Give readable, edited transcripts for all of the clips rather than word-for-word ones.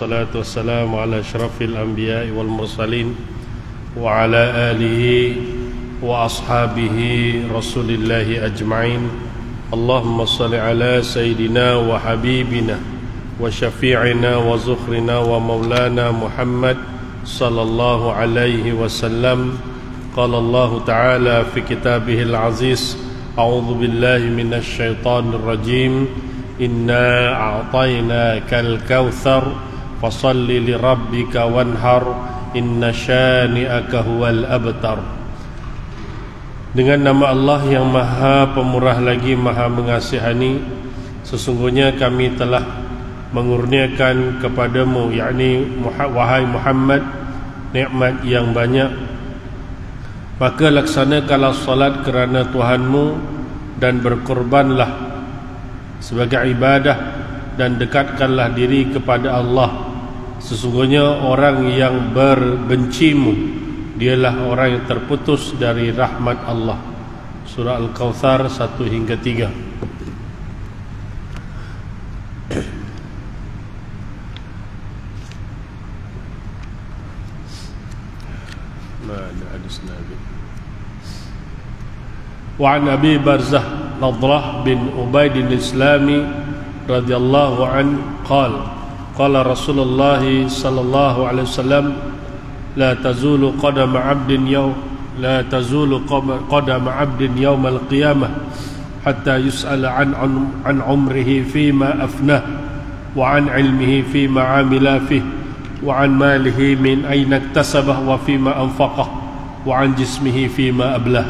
Salatu wassalamu ala asyrafil anbiya'i wal mursalin wa ala alihi wa ashabihi rasulillahi ajma'in. Allahumma salli ala sayyidina wa habibina wa syafi'ina wa zukhrina wa maulana Muhammad sallallahu alaihi wasallam. Qala Allah ta'ala fi kitabihil aziz, a'udzu billahi minasy syaithanir rajim. Inna a'tainakal kautsar fasalli li rabbika wanhar inna syani'aka huwal abtar. Dengan nama Allah yang maha pemurah lagi maha mengasihani, sesungguhnya kami telah mengurniakan kepadamu, yakni wahai Muhammad, nikmat yang banyak. Maka laksanakanlah salat kerana Tuhanmu dan berkorbanlah sebagai ibadah, dan dekatkanlah diri kepada Allah. Sesungguhnya orang yang berbencimu dialah orang yang terputus dari rahmat Allah. Surah Al-Kautsar 1 hingga 3. Mana hadis Nabi? Wa an Abi Barzah Nadrah bin Ubaid al-Islami radhiyallahu an qala qala Rasulullah sallallahu alaihi wasallam la tazulu qadama 'abdin yawm al-qiyamah hatta yus'ala an umrihi fima afnah wa an ilmihi fima 'amila fihi wa an malihi min ayna iktasabah wa fima anfaqah wa an jismihi fima ablah.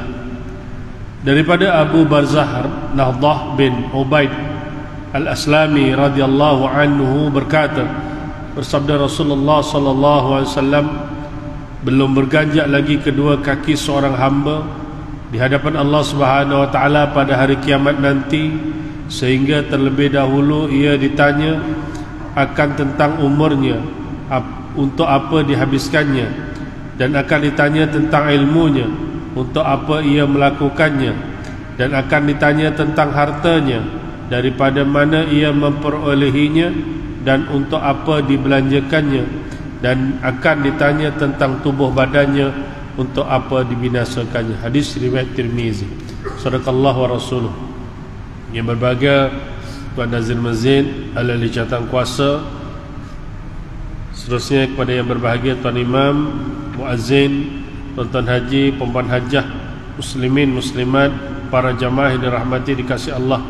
Daripada Abu Barzah Nadrah bin Ubaid Al-Aslami radhiyallahu anhu berkata, bersabda Rasulullah sallallahu alaihi wasallam, belum berganjak lagi kedua kaki seorang hamba di hadapan Allah Subhanahu wa taala pada hari kiamat nanti, sehingga terlebih dahulu ia ditanya akan tentang umurnya, untuk apa dihabiskannya, dan akan ditanya tentang ilmunya, untuk apa ia melakukannya, dan akan ditanya tentang hartanya, daripada mana ia memperolehinya, dan untuk apa dibelanjakannya, dan akan ditanya tentang tubuh badannya, untuk apa dibinasakannya. Hadis riwayat Tirmizi. Sadaqallahu wa rasuluh. Yang berbahagia Tuan Nazir Masjid ahli jawatan kuasa, seterusnya kepada yang berbahagia Tuan Imam, Muazzin, Tuan-tuan haji, perempuan hajah, muslimin, muslimat, para jamaah yang dirahmati dikasihi Allah,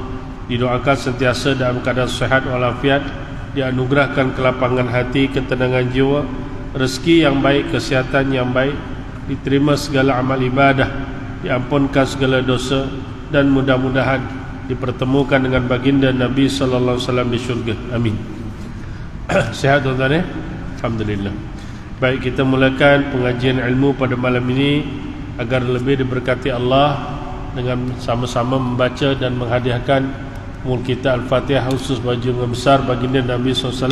didoakan sentiasa dalam keadaan sehat walafiat, dianugerahkan kelapangan hati, ketenangan jiwa, rezeki yang baik, kesihatan yang baik, diterima segala amal ibadah, diampunkan segala dosa, dan mudah-mudahan dipertemukan dengan baginda Nabi sallallahu alaihi wasallam di syurga. Amin. Sihat tuan-tuan ya? Alhamdulillah. Baik, kita mulakan pengajian ilmu pada malam ini agar lebih diberkati Allah dengan sama-sama membaca dan menghadiahkan mul kita Al-Fatihah khusus bagi yang besar baginda Nabi SAW,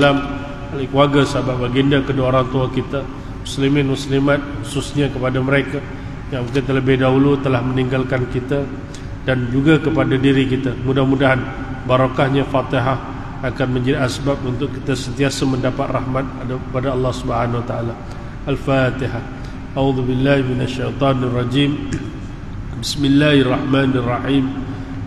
ahli keluarga, sahabat baginda, kedua orang tua kita, muslimin muslimat, khususnya kepada mereka yang mungkin terlebih dahulu telah meninggalkan kita, dan juga kepada diri kita. Mudah-mudahan barakahnya Fatihah akan menjadi asbab untuk kita sentiasa mendapat rahmat daripada Allah Subhanahu wa taala. Al-Fatihah. A'udzu billahi minasyaitonir rajim. Bismillahirrahmanirrahim.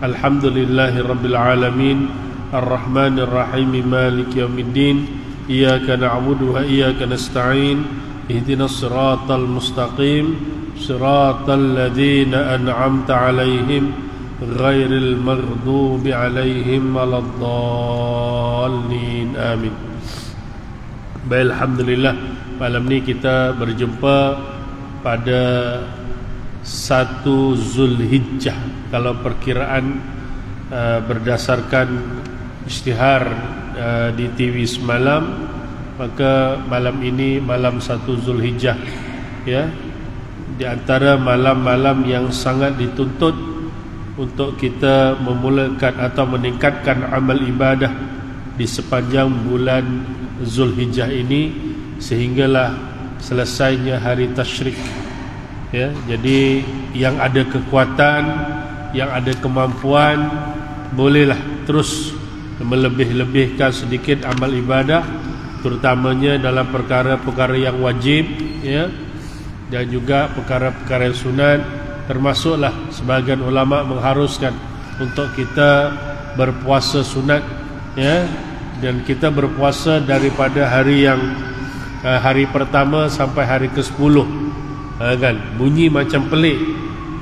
Alhamdulillahirabbil alamin. Arrahmanir rahim. Maliki yaumiddin. Iyyaka na'budu wa iyyaka nasta'in. Ihdinas siratal mustaqim. Siratal ladzina an'amta 'alaihim ghairil maghdubi 'alaihim waladdallin. Amin. Baik, alhamdulillah, malam ni kita berjumpa pada 1 Zulhijjah. Kalau perkiraan berdasarkan isytihar di TV semalam, maka malam ini malam 1 Zulhijjah, ya, di antara malam-malam yang sangat dituntut untuk kita memulakan atau meningkatkan amal ibadah di sepanjang bulan Zulhijjah ini, sehinggalah selesainya hari tasyrik, ya. Jadi yang ada kekuatan, yang ada kemampuan, bolehlah terus melebih-lebihkan sedikit amal ibadah terutamanya dalam perkara-perkara yang wajib, ya, dan juga perkara-perkara yang sunat. Termasuklah sebahagian ulama mengharuskan untuk kita berpuasa sunat, ya, dan kita berpuasa daripada hari yang hari pertama sampai hari ke-10, kan. Bunyi macam pelik,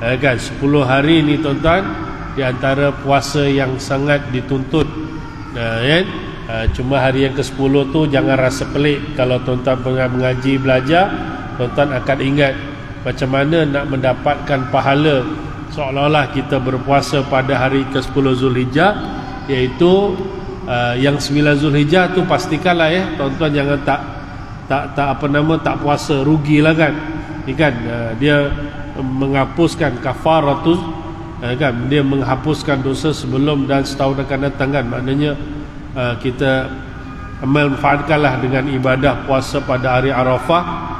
kan. 10 hari ni tuan-tuan di antara puasa yang sangat dituntut, kan. Cuma hari yang ke-10 tu jangan rasa pelik. Kalau tuan-tuan pernah mengaji, belajar, tuan-tuan akan ingat macam mana nak mendapatkan pahala seolah-olah kita berpuasa pada hari ke-10 Zulhijjah, iaitu yang 9 Zulhijjah tu pastikanlah, ya, tuan-tuan jangan tak puasa, rugilah, kan. Ni kan dia menghapuskan kafaratus, kan, dia menghapuskan dosa sebelum dan setahun akan datang, kan. Maknanya kita memanfaatkanlah dengan ibadah puasa pada hari Arafah,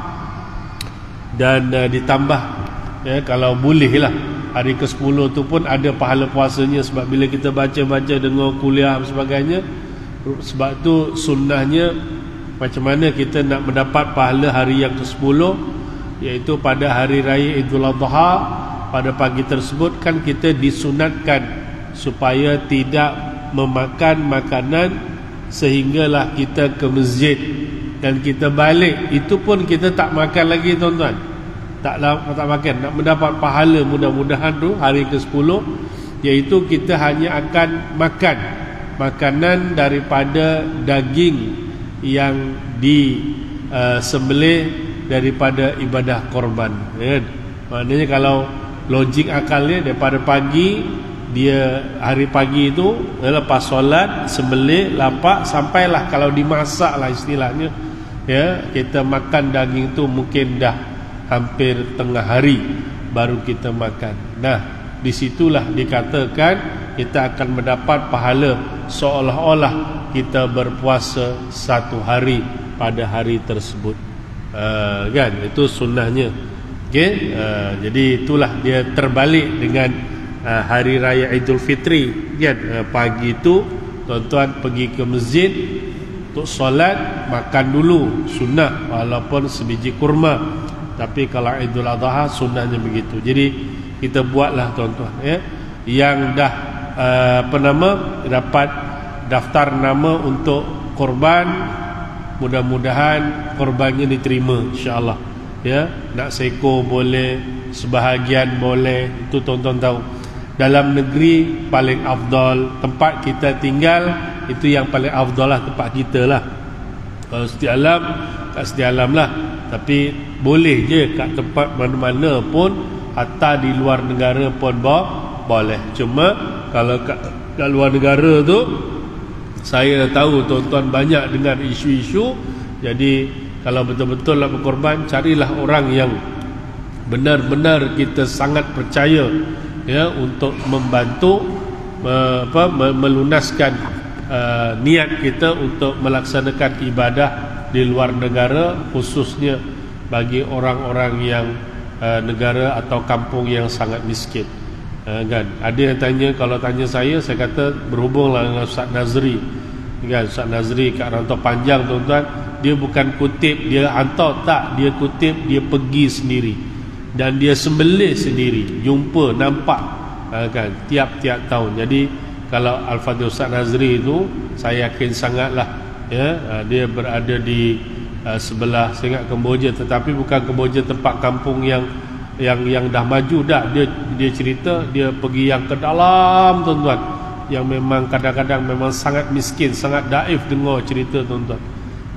dan ditambah, ya, kalau boleh lah hari ke-10 tu pun ada pahala puasanya, sebab bila kita baca-baca, dengar kuliah dan sebagainya. Sebab tu sunnahnya macam mana kita nak mendapat pahala hari yang ke-10, iaitu pada hari raya Idul Adha. Pada pagi tersebut kan kita disunatkan supaya tidak memakan makanan sehinggalah kita ke masjid, dan kita balik itu pun kita tak makan lagi, tuan-tuan. Tak makan, nak mendapat pahala mudah-mudahan tu hari ke-10, iaitu kita hanya akan makan makanan daripada daging yang disembelih daripada ibadah korban, kan. Maknanya kalau logik akalnya, daripada pagi dia hari pagi itu lepas solat sembelih, lapak, sampailah kalau dimasak lah istilahnya, ya, kita makan daging tu mungkin dah hampir tengah hari baru kita makan. Nah, disitulah dikatakan kita akan mendapat pahala seolah-olah kita berpuasa 1 hari pada hari tersebut, kan. Itu sunnahnya, okay? Jadi itulah dia terbalik dengan hari raya Idul Fitri, kan. Pagi itu tuan-tuan pergi ke masjid untuk solat, makan dulu, sunnah, walaupun sebiji kurma. Tapi kalau Idul Adha sunnahnya begitu. Jadi kita buatlah, tuan-tuan, ya, yang dah dapat daftar nama untuk korban, mudah-mudahan korbannya diterima, insya-Allah, ya. Nak seekor boleh, sebahagian boleh, itu tuan-tuan tahu. Dalam negeri paling afdal, tempat kita tinggal itu yang paling afdal lah, tempat kita lah. Kalau sedia alam, kat sedia alam lah. Tapi boleh je kat tempat mana-mana pun, hatta di luar negara pun boleh. Cuma kalau kat luar negara tu, saya tahu tuan-tuan banyak dengar isu-isu. Jadi kalau betul-betul nak berkorban, carilah orang yang benar-benar kita sangat percaya, ya, untuk membantu melunaskan niat kita untuk melaksanakan ibadah di luar negara, khususnya bagi orang-orang yang negara atau kampung yang sangat miskin, kan. Ada yang tanya, kalau tanya saya kata berhubunglah dengan Ustaz Nazri, kan. Ustaz Nazri kat Rantau Panjang, tuan-tuan, dia bukan kutip, dia hantar, tak, dia kutip, dia pergi sendiri dan dia sembelih sendiri, jumpa, nampak, kan, tiap-tiap tahun. Jadi kalau Al-Fadhil Ustaz Nazri itu, saya yakin sangatlah, ya, dia berada di sebelah, saya ingat Kemboja, tetapi bukan Kemboja tempat kampung yang dah maju, dah. Dia cerita dia pergi yang ke dalam, tuan-tuan, yang memang kadang-kadang memang sangat miskin, sangat daif dengar cerita, tuan-tuan.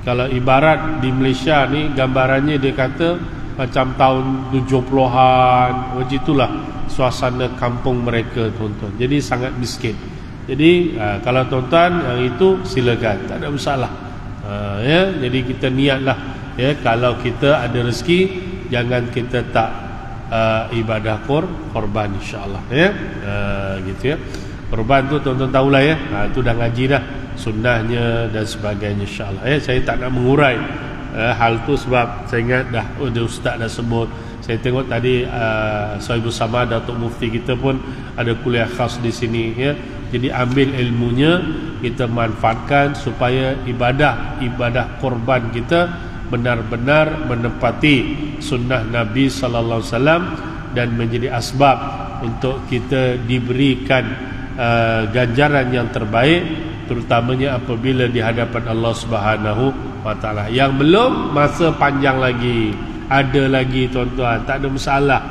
Kalau ibarat di Malaysia ni, gambarannya dia kata macam tahun 70-an, macam itulah suasana kampung mereka, tuan-tuan. Jadi sangat miskin. Jadi kalau tuan-tuan yang itu silakan, tak ada masalah, ya. Jadi kita niatlah, ya, kalau kita ada rezeki, jangan kita tak ibadah korban, insya-Allah, ya. Gitu, ya. Korban tu tuan-tuan tahulah, ya, itu dah ngaji dah sunnahnya dan sebagainya, insya-Allah, ya. Saya tak nak mengurai hal tu sebab saya ingat dah ustaz dah sebut. Saya tengok tadi Sahibul Samad, Datuk Mufti kita pun ada kuliah khas di sini, ya. Jadi ambil ilmunya, kita manfaatkan supaya ibadah korban kita benar-benar menepati sunnah Nabi sallallahu alaihi wasallam dan menjadi asbab untuk kita diberikan ganjaran yang terbaik, terutamanya apabila di hadapan Allah Subhanahu wa taala. Yang belum, masa panjang lagi, ada lagi tuan-tuan, tak ada masalah.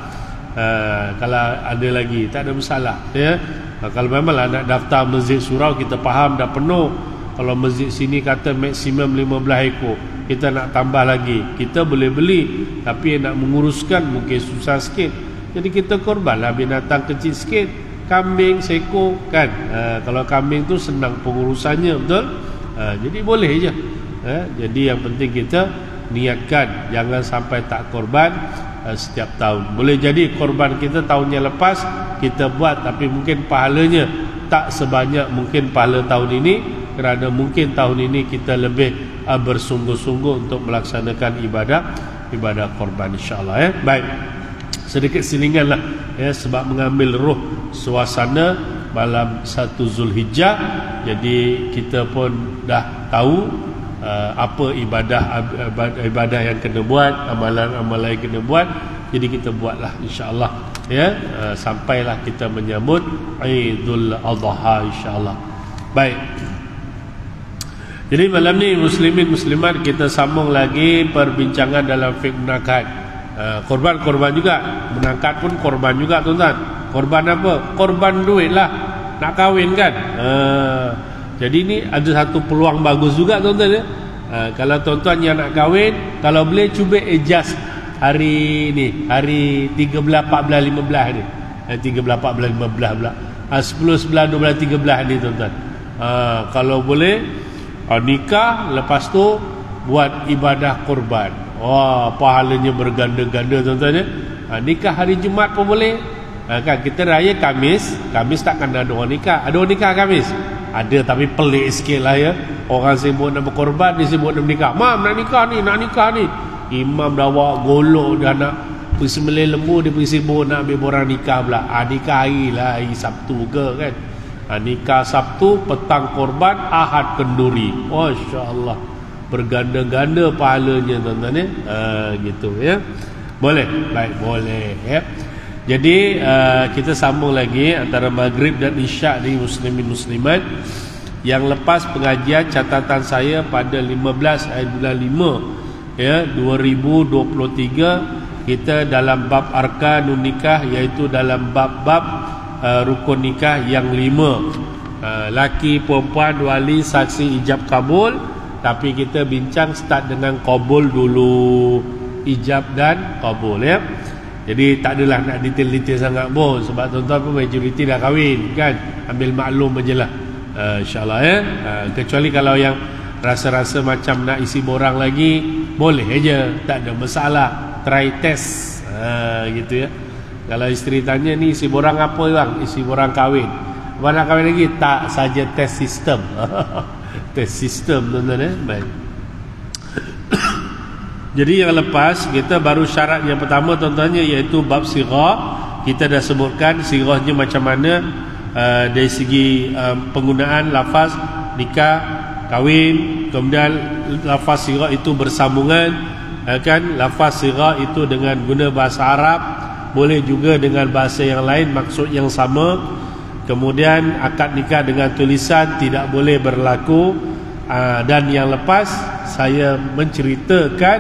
Kalau ada lagi tak ada masalah, ya. Kalau memanglah nak daftar masjid surau, kita faham dah penuh. Kalau masjid sini kata maksimum 15 ekor, kita nak tambah lagi, kita boleh beli, tapi nak menguruskan mungkin susah sikit. Jadi kita korbanlah binatang kecil sikit, kambing seekor kan. Kalau kambing tu senang pengurusannya, betul. Jadi boleh je. Jadi yang penting kita niatkan jangan sampai tak korban setiap tahun. Boleh jadi korban kita tahun yang lepas kita buat, tapi mungkin pahalanya tak sebanyak mungkin pahala tahun ini, kerana mungkin tahun ini kita lebih bersungguh-sungguh untuk melaksanakan ibadah korban, insya-Allah. Baik, sedikit silinganlah ya, sebab mengambil roh suasana malam 1 Zulhijjah. Jadi kita pun dah tahu apa ibadah yang kena buat, amalan-amalan yang kena buat. Jadi kita buatlah, insya-Allah ya, sampailah kita menyambut Idul Adha, insya-Allah. Baik, jadi malam ni muslimin muslimat, kita sambung lagi perbincangan dalam fiqh menangkat. Korban juga, menangkat pun korban juga tuan-tuan. Korban apa? Korban duit lah, nak kahwin kan. Jadi ni ada satu peluang bagus juga tuan-tuan ya. Kalau tuan-tuan yang nak kahwin, kalau boleh cuba adjust hari ni, hari 13, 14, 15 ni. 13, 14, 15 pula. 10, 11, 12, 13 ni tuan-tuan. Kalau boleh nikah, lepas tu buat ibadah korban. Wah, pahalanya berganda-ganda tuan-tuan ya. Nikah hari Jumaat pun boleh. Kan kita raya Khamis takkan ada orang nikah. Ada orang nikah Khamis? Ada, tapi pelik sikit lah ya. Orang sibuk nak berkorban, dia sibuk nak nikah. Mam, nak nikah ni. Imam dah bawa golok, dah nak pergi sembelih lembu, dia pergi sibuk nak ambil borang nikah pula. Nikah hari Sabtu ke kan. Nikah Sabtu, petang korban, Ahad kenduri. Masya Allah, berganda-ganda pahalanya tuan-tuan ya. Gitu ya. Boleh? Baik, boleh ya. Jadi kita sambung lagi antara Maghrib dan Isyak ni muslimin muslimat. Yang lepas pengajian, catatan saya pada 15 hari bulan 5 ya 2023, kita dalam bab arkanun nikah, iaitu dalam bab-bab rukun nikah yang 5. Laki, perempuan, wali, saksi, ijab, kabul. Tapi kita bincang start dengan kabul dulu, ijab dan kabul ya. Jadi tak adalah nak detail-detail sangat pun, sebab tuan-tuan pun majoriti dah kahwin kan. Ambil maklum je lah, insyaAllah ya. Kecuali kalau yang rasa-rasa macam nak isi borang lagi, boleh aja, tak ada masalah. Try test gitu ya. Kalau isteri tanya, ni isi borang apa bang? Isi borang kahwin. Abang nak kahwin lagi? Tak, saja test sistem. Test sistem tuan-tuan ya. Baik. Jadi yang lepas kita baru syarat yang pertama tuan-tuannya, iaitu bab sirah. Kita dah sebutkan sirahnya macam mana dari segi penggunaan lafaz nikah, kahwin. Kemudian lafaz sirah itu bersambungan kan. Lafaz sirah itu dengan guna bahasa Arab, boleh juga dengan bahasa yang lain, maksud yang sama. Kemudian akad nikah dengan tulisan tidak boleh berlaku. Dan yang lepas saya menceritakan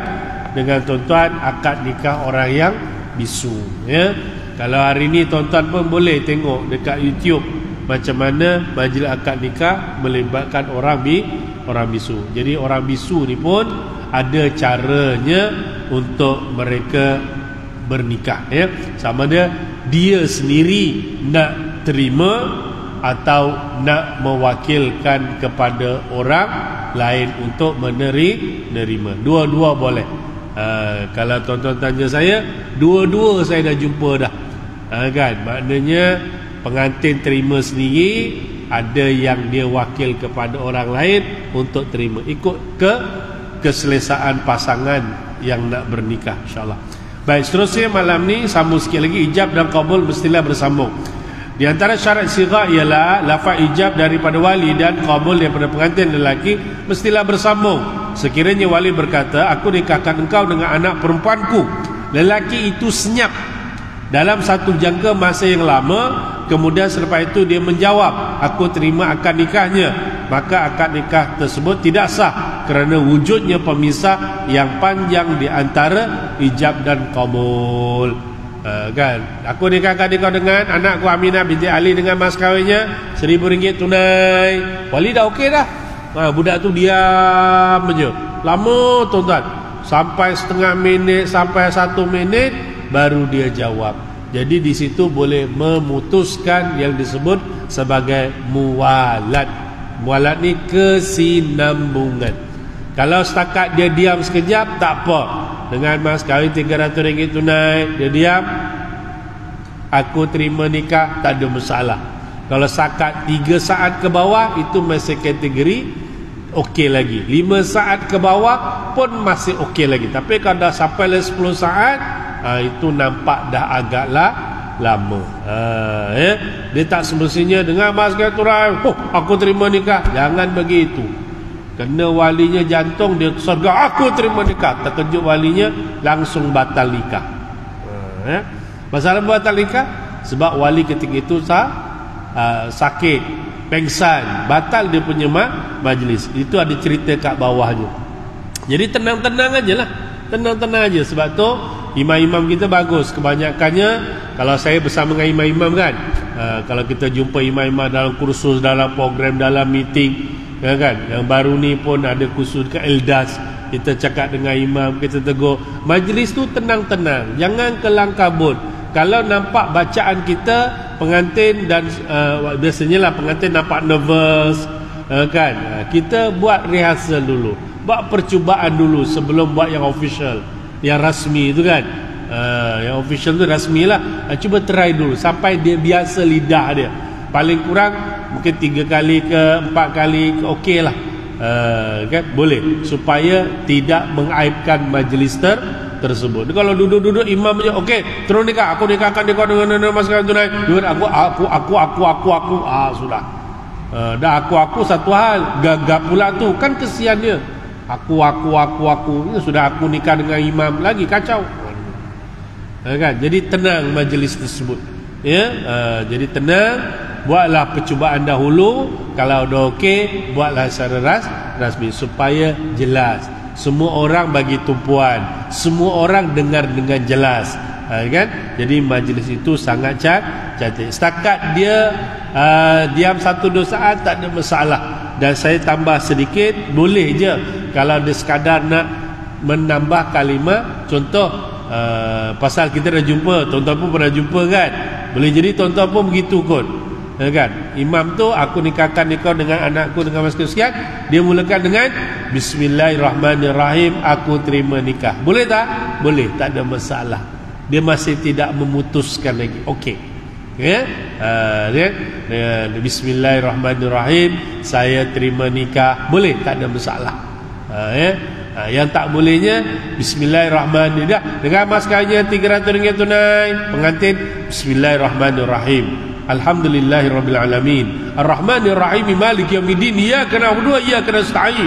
dengan tuan-tuan akad nikah orang yang bisu ya. Kalau hari ni tuan-tuan pun boleh tengok dekat YouTube macam mana majlis akad nikah melibatkan orang bisu. Jadi orang bisu ni pun ada caranya untuk mereka bernikah ya. Sama dia sendiri nak terima atau nak mewakilkan kepada orang lain untuk menerima. Dua-dua boleh. Kalau tuan-tuan tanya saya, dua-dua saya dah jumpa dah. Kan? Maknanya pengantin terima sendiri, ada yang dia wakil kepada orang lain untuk terima. Ikut keselesaan pasangan yang nak bernikah, insyaAllah. Baik, seterusnya malam ni sambung sikit lagi. Ijab dan kabul mestilah bersambung. Di antara syarat sigha ialah lafaz ijab daripada wali dan qabul daripada pengantin lelaki mestilah bersambung. Sekiranya wali berkata, aku nikahkan engkau dengan anak perempuanku, lelaki itu senyap dalam satu jangka masa yang lama, kemudian selepas itu dia menjawab, aku terima akad nikahnya, maka akad nikah tersebut tidak sah kerana wujudnya pemisah yang panjang di antara ijab dan qabul. Kan, aku nikahkan kau dengan anakku Aminah binti Ali dengan mas kahwinnya RM1,000 tunai. Wali dah okey dah. Budak tu diam je lama tuan-tuan, sampai setengah minit, sampai 1 minit baru dia jawab. Jadi di situ boleh memutuskan yang disebut sebagai muwalat. Muwalat ni kesinambungan. Kalau setakat dia diam sekejap tak apa, dengan mas kahwin RM300 tunai, dia diam, aku terima nikah, tak ada masalah. Kalau setakat 3 saat ke bawah, itu masih kategori okey lagi. 5 saat ke bawah pun masih okey lagi. Tapi kalau dah sampai 10 saat, itu nampak dah agaklah lama. Dia tak semestinya dengan mas kahwin tunai, aku terima nikah. Jangan begitu. Kena walinya jantung, dia serga, aku terima nikah. Terkejut walinya, langsung batal nikah. Masalah batal nikah sebab wali ketika itu sakit, pengsan, batal dia punya majlis. Itu ada cerita kat bawahnya. Jadi tenang-tenang aja lah, tenang-tenang aja. Sebab tu imam-imam kita bagus. Kebanyakannya, kalau saya bersama dengan imam-imam kan, kalau kita jumpa imam-imam dalam kursus, dalam program, dalam meeting, kan, yang baru ni pun ada kursus ke Eldas, kita cakap dengan imam, kita tegur, majlis tu tenang-tenang, jangan kelang kabut. Kalau nampak bacaan kita, pengantin dan biasanya lah pengantin nampak nervous, kan, kita buat rehearsal dulu, buat percubaan dulu sebelum buat yang official, yang rasmi tu kan. Yang official tu rasmi lah. Cuba try dulu sampai dia biasa lidah dia. Paling kurang mungkin 3 kali ke 4 kali okey lah, kan, boleh, supaya tidak mengaibkan majlis tersebut. Kalau duduk-duduk imam je, okey, terus nikah, aku nikahkan dia dengan mas kahwin tunai, aku, sudah. Dah aku satu hal, gagap pula tu, kan kesian dia. Aku, sudah aku nikah dengan imam lagi, kacau. Kan, jadi tenang majlis tersebut. Jadi tenang, buatlah percubaan dahulu. Kalau dah okey, buatlah secara rasmi supaya jelas. Semua orang bagi tumpuan, semua orang dengar dengan jelas, kan? Jadi majlis itu sangat cantik. Setakat dia diam 1-2 saat tak ada masalah. Dan saya tambah sedikit, boleh je kalau dia sekadar nak menambah kalimah. Contoh, pasal kita dah jumpa, tuan-tuan pun pernah jumpa kan, boleh jadi tuan-tuan pun begitu kot, kan? Imam tu, aku nikahkan kau dengan anakku dengan mas sekian, dia mulakan dengan Bismillahirrahmanirrahim, aku terima nikah. Boleh tak? Boleh, tak ada masalah. Dia masih tidak memutuskan lagi. Okey, Bismillahirrahmanirrahim, saya terima nikah. Boleh, tak ada masalah. Yang tak bolehnya Bismillahirrahmanirrahim dengan mas kahwinnya RM300 tunai, pengantin Bismillahirrahmanirrahim, Alhamdulillahirrabbilalamin, Ar-Rahmanirrahim, Malik Yawmiddin, iyyaka na'budu wa iyyaka nasta'in,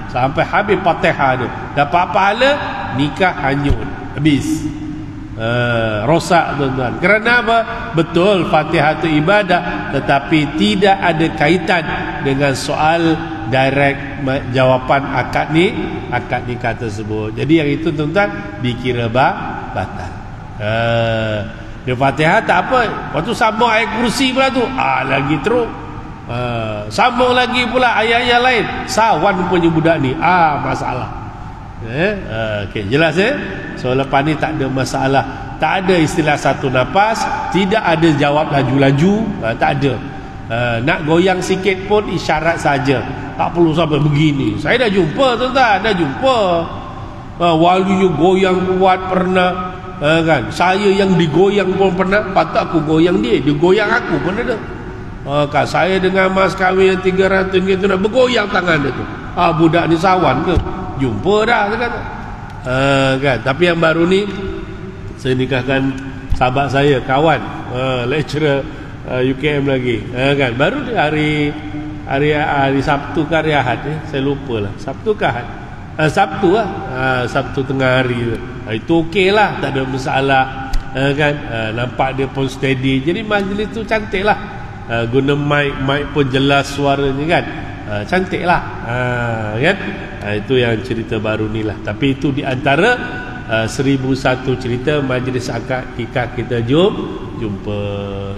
sampai habis Fatihah tu. Dapat pahala, nikah hanyut, habis. Rosak tuan-tuan. Kerana apa? Betul Fatihah itu ibadah, tetapi tidak ada kaitan dengan soal direct jawapan akad nikah tersebut. Jadi yang itu tuan-tuan dikira batal. Dia Fatihah tak apa, waktu sambung ayat kursi pula tu, lagi teruk. Sambung lagi pula ayat-ayat lain, sawan punya budak ni, masalah. Okay, jelas So lepas ni tak ada masalah. Tak ada istilah satu nafas, tidak ada jawab laju-laju, tak ada. Nak goyang sikit pun isyarat saja, tak perlu sampai begini. Saya dah jumpa tuan-tuan, dah jumpa wali goyang kuat pernah, kan. Saya yang digoyang pun pernah, patut aku goyang dia goyang aku pun ada. Kan saya dengan mas kahwin yang RM300 tu nak bergoyang tangan dia tu. Budak ni sawan ke? Jumpa dah dia kata. Kan. Tapi yang baru ni, saya nikahkan sahabat saya, kawan, lecturer UKM lagi. Kan baru hari Sabtu ke hari Ahad saya lupa lah. Sabtu ke Ahad? Sabtu lah. Sabtu tengah hari tu. Itu okey lah, tak ada masalah. Kan nampak dia pun steady. Jadi majlis tu cantik lah. Guna mic pun jelas suaranya kan. Cantik lah. Kan itu yang cerita baru ni lah. Tapi itu di antara 1001 cerita majlis akad nikah kita jumpa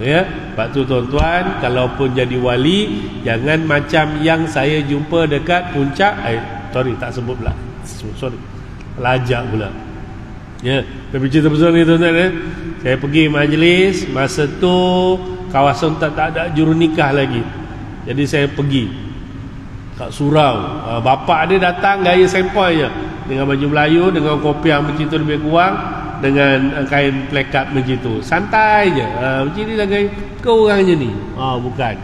ya. Sebab tu tuan-tuan, kalaupun jadi wali, jangan macam yang saya jumpa dekat puncak. Sorry tak sebut pula. Sorry. Lajak pula. Ya, tapi cerita besar ni tuan-tuan saya pergi majlis, masa tu kawasan tak ada juru nikah lagi. Jadi saya pergi kat surau. Bapak dia datang gaya sempoi je, dengan baju Melayu, dengan kopi yang macam tu lebih kurang, dengan kain plekat macam tu. Santai je. Macam ni lah gaya. Kau orangnya ni. Bukan.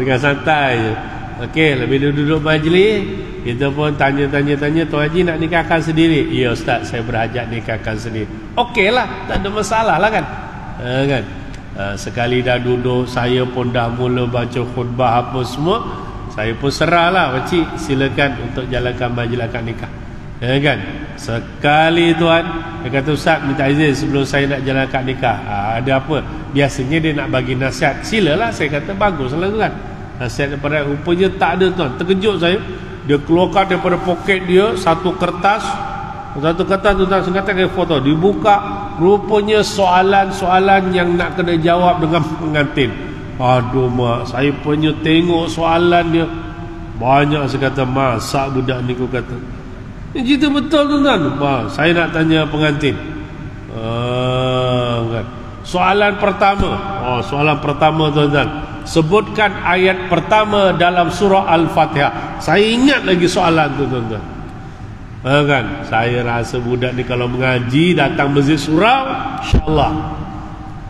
Dengan santai je. Okey, lebih duduk majlis, kita pun tanya, Tuan Haji nak nikahkan sendiri? Ya Ustaz, saya berhajat nikahkan sendiri. Okey lah, tak ada masalah lah kan. Kan? Sekali dah duduk, saya pun dah mula baca khutbah apa semua, saya pun serahlah, pakcik silakan untuk jalankan majlis akad nikah. Kan? Sekali tuan, dia kata Ustaz minta izin sebelum saya nak jalan akad nikah. Ada apa? Biasanya dia nak bagi nasihat. Silalah, saya kata baguslah tuan. Nasihat daripada, rupanya tak ada tuan. Terkejut saya. Dia keluarkan daripada poket dia satu kertas tuan, singkatan kayak foto, dibuka, rupanya soalan-soalan yang nak kena jawab dengan pengantin. Aduh mak, saya punya tengok soalan dia banyak. Saya kata, masak budak ni, kau kata ini cerita betul tuan-tuan. Saya nak tanya pengantin. Kan? Soalan pertama tuan-tuan, sebutkan ayat pertama dalam surah Al-Fatihah. Saya ingat lagi soalan tu tuan-tuan. Kan? Saya rasa budak ni kalau mengaji, datang masjid surau, insyaAllah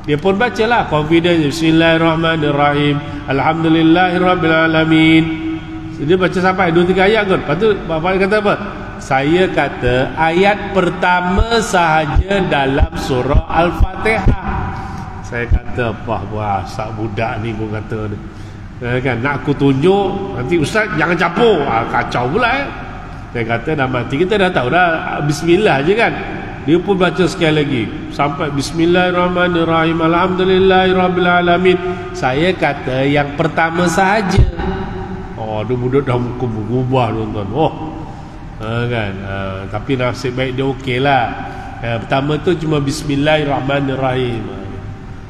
dia pun bacalah confident. Bismillahirrahmanirrahim, Alhamdulillahirrabbilalamin. Dia baca sampai 2-3 ayat kan. Lepas tu bapak kata apa? Saya kata ayat pertama sahaja dalam surah Al-Fatihah. Saya kata wah sak budak ni, kau kata kan nak aku tunjuk, nanti Ustaz jangan campur. Kacau pula Saya kata dah mati, kita dah tahu dah bismillah je kan. Dia pun baca sekali lagi sampai Bismillahirrahmanirrahim, Alhamdulillahirrabbilalamin. Saya kata yang pertama sahaja. Dia budak dah muka berubah tuan-tuan. Kan tapi nasib baik dia okey lah. Pertama tu cuma Bismillahirrahmanirrahim.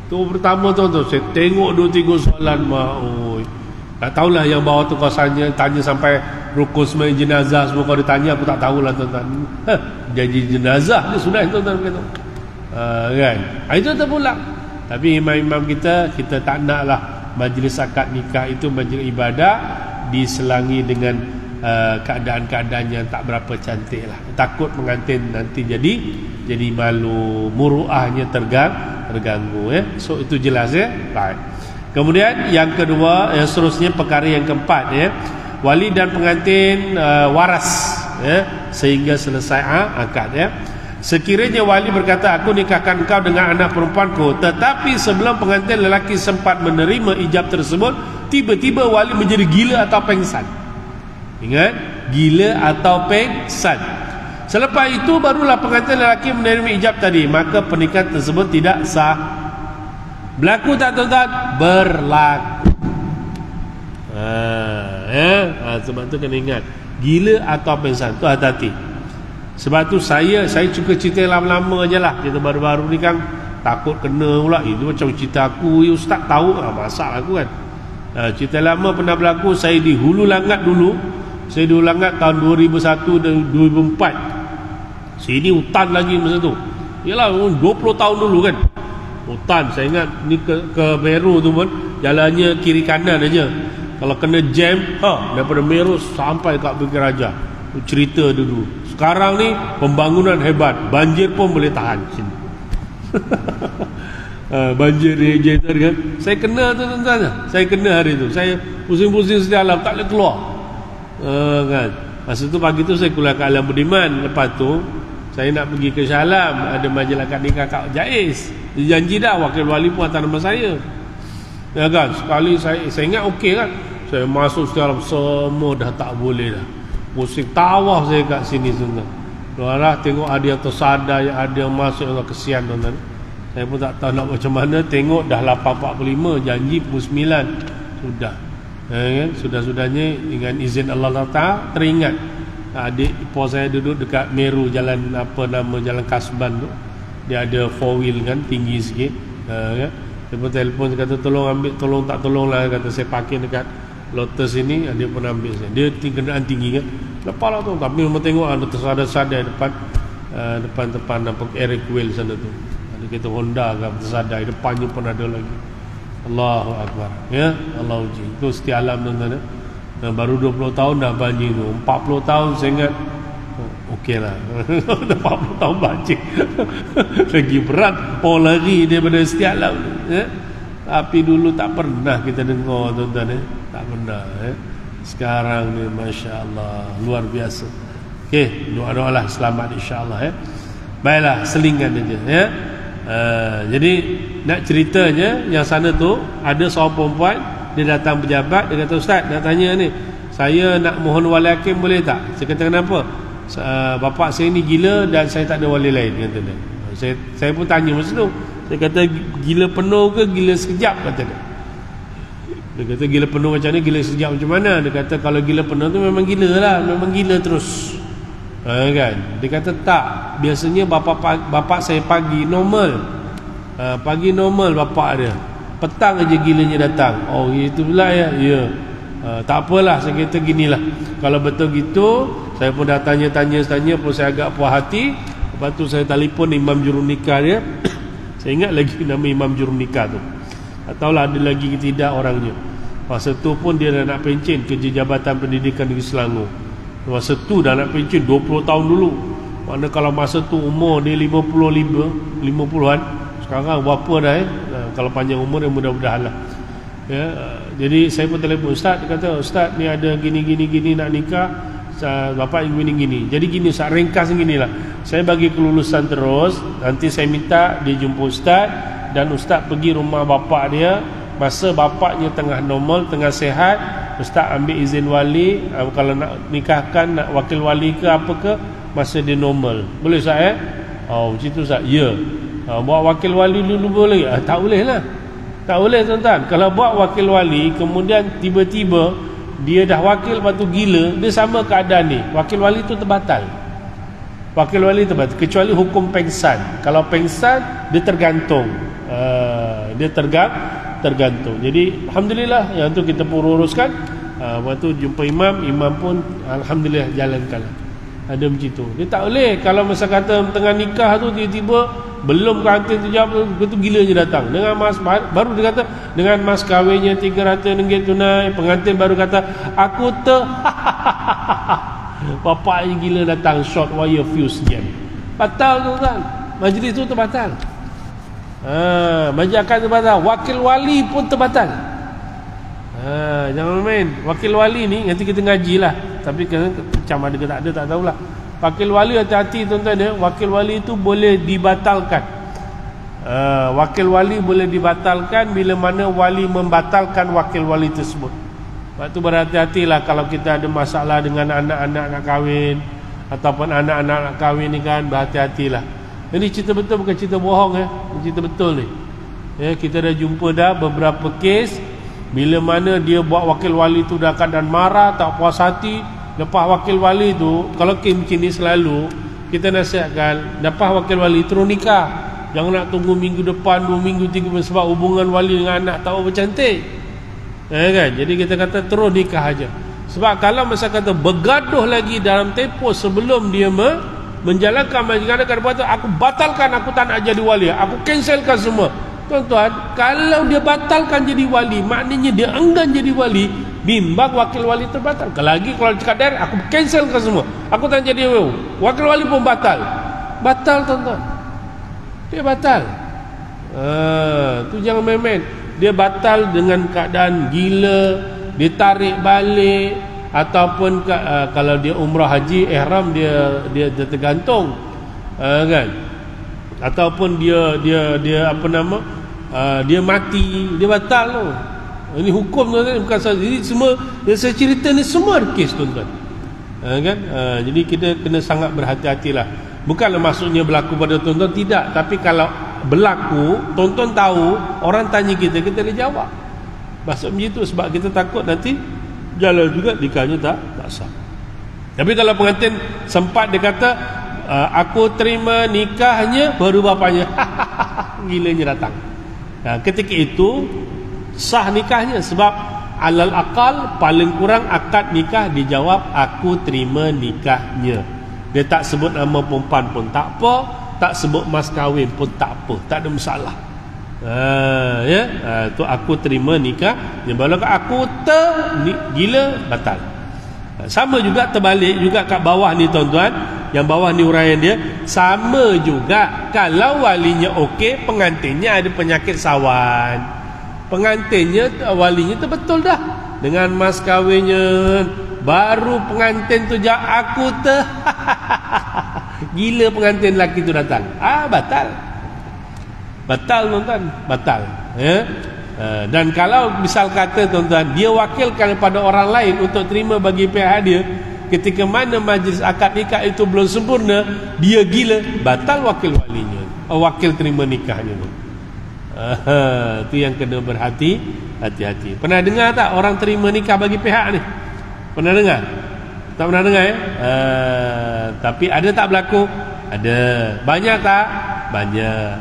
Tu pertama tuan-tuan. Saya tengok 2-3 soalan tak tahulah yang bawah tu kawasannya tanya sampai rukun sembahyang jenazah semua. Kalau ditanya aku tak tahulah tuan-tuan. Janji jenazah dia sudah tuan-tuan kata. Kan itu terpulang. Tapi imam-imam kita tak naklah majlis akad nikah itu majlis ibadah diselangi dengan keadaan-keadaan yang tak berapa cantik lah. Takut pengantin nanti jadi malu, muruahnya terganggu So itu jelas Baik. Kemudian yang kedua, yang seterusnya perkara yang keempat wali dan pengantin waras sehingga selesai akad Sekiranya wali berkata, aku nikahkan kau dengan anak perempuanku, tetapi sebelum pengantin lelaki sempat menerima ijab tersebut, tiba-tiba wali menjadi gila atau pengsan. Ingat, gila atau pengsan. Selepas itu barulah pengantin lelaki menerima ijab tadi, maka pernikahan tersebut tidak sah. Berlaku tak tuan-tuan? Berlaku. Sebab tu kena ingat, gila atau pengsan tu hati-hati. Sebab tu saya suka cerita lama-lama je lah. Cerita baru-baru ni kan takut kena pula. Itu macam cerita aku, Ustaz tahu masak aku kan. Cerita lama pernah berlaku. Saya di Hulu Langat dulu. Saya di Hulu Langat tahun 2001 dan 2004. Sini hutan lagi masa tu. Yalah 20 tahun dulu kan. Hutan. Saya ingat ni ke Meru tu pun jalannya kiri kanan aja. Kalau kena jam daripada Meru sampai kat Bukit Raja. Cerita dulu. Sekarang ni pembangunan hebat, banjir pun boleh tahan sini. Banjir ni je kan. Saya kena tu tuan-tuan. Saya kena hari tu. Saya pusing-pusing sedialam, tak boleh keluar. Kan. Masa tu pagi tu saya keluar ke Alam Budiman. Lepas tu saya nak pergi ke Shah Alam, ada majlis akad nikah kat Jais. Dia janji dah, wakil wali pun atas nama saya. Ya kan, sekali saya ingat okey kan. Saya masuk sekarang semua dah tak boleh dah. Pusing tawaf saya kat sini tuan-tuan. Luarlah tengok ada yang tersadar, ada yang masuk, Allah kesian tuan-tuan. Saya pun tak tahu nak macam mana. Tengok dah 8.45, janji pukul 9. Sudah. Kan? Sudah-sudahnya dengan izin Allah Ta'ala teringat. Adik ipar saya duduk dekat Meru, jalan apa nama, jalan Kasban tu. Dia ada 4 wheel kan, tinggi sikit. Kan? Dia pun telefon, dia kata tolong ambil, tolong tak tolong lah. Dia kata saya parking dekat Lotus ini, dia pun ambil saya. Dia kenderaan tinggi kan. Lepas lah tu, tapi memang tengok ada tersadar-sadar depan apa, Eric Wheel sana tu. Ada kereta Honda kan, tersadar. Depannya pun ada lagi. Allahu Akbar. Ya, Allah uji. Itu setiap alam tuan-tuan. Baru 20 tahun dah banjir tu. 40 tahun saya ingat okey lah. 40 tahun banjir. Lagi berat orang lari daripada setiap alam. Ya? Tapi dulu tak pernah kita dengar tuan-tuan. Tak pernah. Sekarang ni Masya Allah, luar biasa. Okey, doa-doalah selamat insya-Allah. Baiklah, selingkan aja. Ya? Jadi nak ceritanya, yang sana tu ada seorang perempuan, dia datang pejabat, dia kata ustaz nak tanya ni, saya nak mohon wali hakim boleh tak? Saya kata kenapa? Bapak saya ni gila dan saya tak ada wali lain, kata dia. Saya pun tanya masa tu, saya kata gila penuh ke gila sekejap, kata dia. Dia kata gila penuh macam ni, gila sekejap macam mana? Dia kata kalau gila penuh tu memang gila lah, memang gila terus. Kan? Dia kata tak, biasanya bapak saya pagi normal, pagi normal bapak dia, petang aja gilanya datang. Oh itu pula ya. Ya. Tak apalah, saya kata ginilah. Kalau betul gitu, saya pun dah tanya pun saya agak puas hati. Lepas tu saya telefon imam jurunikah dia. Saya ingat lagi nama imam jurunikah tu. Tak tahulah ada lagi ke tidak orangnya. Masa tu pun dia dah nak pencen kerja Jabatan Pendidikan Negeri Selangor. Masa tu dah nak pencen 20 tahun dulu. Mana kalau masa tu umur dia 50-an. Sekarang berapa dah kalau panjang umur dia mudah-mudahan lah. Ya, jadi saya pun telefon ustaz, dia kata ustaz ni ada gini nak nikah, bapak gini. Jadi gini ustaz, ringkas ginilah. Saya bagi kelulusan terus, nanti saya minta dia jumpa ustaz dan ustaz pergi rumah bapak dia. Masa bapaknya tengah normal, tengah sehat, ustaz ambil izin wali, kalau nak nikahkan, nak wakil wali ke apa ke, masa dia normal. Boleh ustaz Oh macam tu ustaz. Ya. Buat wakil wali dulu boleh? Tak boleh lah. Tak boleh tuan-tuan. Kalau buat wakil wali, kemudian tiba-tiba dia dah wakil, lepas tu gila, dia sama keadaan ni. Wakil wali tu terbatal. Wakil wali terbatal. Kecuali hukum pengsan. Kalau pengsan, dia tergantung. Dia tergantung. Jadi Alhamdulillah, yang tu kita pun uruskan. Waktu jumpa imam pun Alhamdulillah jalankan. Ada macam tu. Dia tak boleh. Kalau masa kata tengah nikah tu, tiba-tiba belum kantin tu jawab, betul gila je datang dengan mas, baru dia kata dengan mas kahwinnya RM300 tunai, pengantin baru kata aku bapaknya gila datang, short wire fuse jam, batal tu kan, majlis tu terbatal. Majlis akad terbatal, wakil wali pun terbatal. Jangan main. Wakil wali ni nanti kita ngaji lah, tapi macam ada ke tak ada tak tahulah. Wakil wali hati-hati tuan-tuan ya. Wakil wali itu boleh dibatalkan. Wakil wali boleh dibatalkan bila mana wali membatalkan wakil wali tersebut. Sebab tu berhati-hatilah kalau kita ada masalah dengan anak-anak nak kahwin, ataupun anak-anak nak kahwin ni kan, berhati-hatilah. Ini cerita betul, bukan cerita bohong ya. Ini cerita betul ni. Ya, kita dah jumpa dah beberapa kes bila mana dia buat wakil wali tu dah keadaan marah, tak puas hati. Lepas wakil wali tu, kalau kes macam ni selalu kita nasihatkan, lepas wakil wali terus nikah. Jangan nak tunggu minggu depan, 2 minggu, 3 minggu, sebab hubungan wali dengan anak tak bercantik. Kan? Jadi kita kata terus nikah aja. Sebab kalau masa kata bergaduh lagi dalam tempoh sebelum dia menjalankan majikan, kata aku batalkan, aku tak nak jadi wali, aku cancelkan semua. Tuan-tuan, kalau dia batalkan jadi wali, maknanya dia enggan jadi wali, bimbang wakil wali terbatal. Lagi kalau cakap direct, aku cancelkan semua, aku tak jadi wakil wali pun batal. Batal tuan-tuan, dia batal. Tu jangan main-main. Dia batal dengan keadaan gila, dia tarik balik, ataupun kalau dia umrah haji ihram, dia tergantung. kan, ataupun dia apa nama, dia mati, dia batal tu. Ini hukum tuan-tuan, bukan saja. Jadi semua yang saya cerita ni semua ada kes tuan-tuan, kan. Jadi kita kena sangat berhati-hatilah. Bukanlah maksudnya berlaku pada tuan-tuan, tidak, tapi kalau berlaku tuan-tuan tahu, orang tanya kita boleh jawab. Maksud macam itu, sebab kita takut nanti jalan juga nikahnya tak sah. Tapi kalau pengantin sempat dia kata, aku terima nikahnya, baru bapaknya gilanya datang. Ketika itu sah nikahnya, sebab alal akal paling kurang akad nikah dijawab aku terima nikahnya. Dia tak sebut nama perempuan pun tak apa, tak sebut mas kahwin pun tak apa, tak ada masalah. Tu aku terima nikah. Kalau aku gila, batal. Sama juga terbalik juga kat bawah ni tuan-tuan. Yang bawah ni uraian dia sama juga. Kalau walinya okey, pengantinnya ada penyakit sawan, pengantinnya, walinya tu betul dah dengan mas kahwinnya, baru pengantin tu aku gila, pengantin lelaki tu datang, batal tuan-tuan, batal, ya. Dan kalau misal kata tuan-tuan, dia wakilkan kepada orang lain untuk terima bagi pihak dia, ketika mana majlis akad nikah itu belum sempurna, dia gila, batal wakil walinya, wakil terima nikahnya tu. Itu yang kena hati-hati. Pernah dengar tak orang terima nikah bagi pihak ni? Pernah dengar? Tak pernah dengar ya? Tapi ada tak berlaku? Ada. Banyak tak? Banyak.